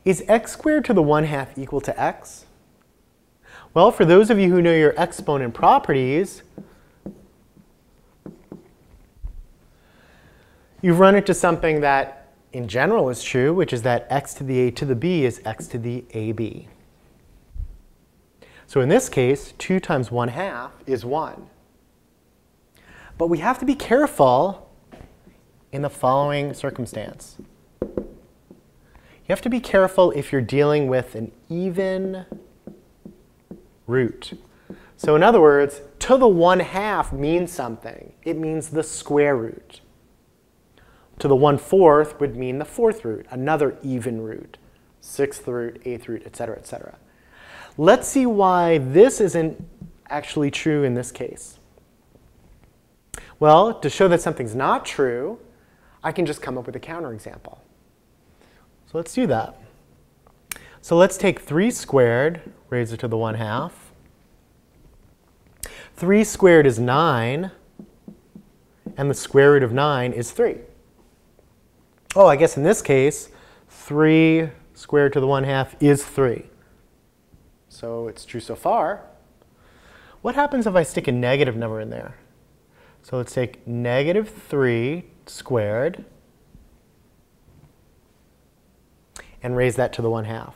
Is x squared to the 1/2 equal to x? Well, for those of you who know your exponent properties, you've run into something that in general is true, which is that x to the a to the b is x to the ab. So in this case, 2 times 1/2 is 1. But we have to be careful in the following circumstance. You have to be careful if you're dealing with an even root. So in other words, to the 1/2 means something. It means the square root. To the 1/4 would mean the 4th root, another even root, 6th root, 8th root, etc., etc. Let's see why this isn't actually true in this case. Well, to show that something's not true, I can just come up with a counterexample. So let's do that. So let's take 3 squared, raise it to the 1/2. 3 squared is 9, and the square root of 9 is 3. Oh, I guess in this case, 3 squared to the 1/2 is 3. So it's true so far. What happens if I stick a negative number in there? So let's take negative 3 squared and raise that to the 1/2.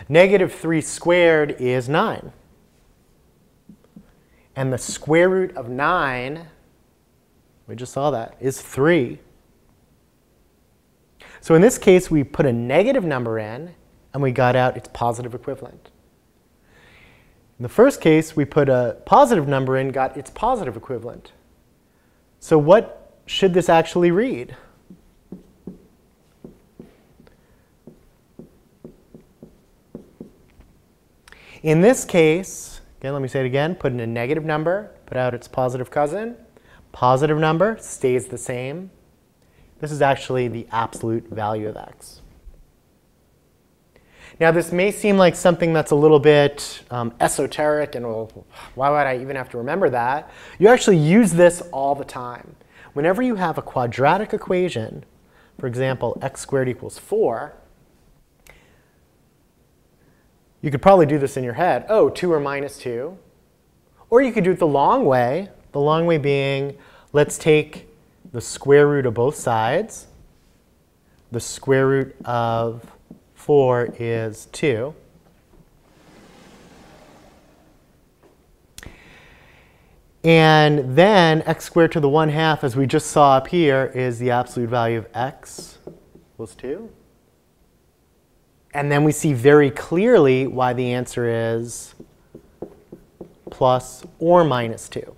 Negative 3 squared is 9. And the square root of 9, we just saw that, is 3. So in this case, we put a negative number in, and we got out its positive equivalent. In the first case, we put a positive number in, got its positive equivalent. So what should this actually read? In this case, again, let me say it again, put in a negative number, put out its positive cousin. Positive number stays the same. This is actually the absolute value of x. Now, this may seem like something that's a little bit esoteric, and well, why would I even have to remember that? You actually use this all the time. Whenever you have a quadratic equation, for example, x squared equals 4, you could probably do this in your head. Oh, 2 or minus 2. Or you could do it the long way being, let's take the square root of both sides. The square root of 4 is 2. And then x squared to the 1/2, as we just saw up here, is the absolute value of x equals 2. And then we see very clearly why the answer is plus or minus 2.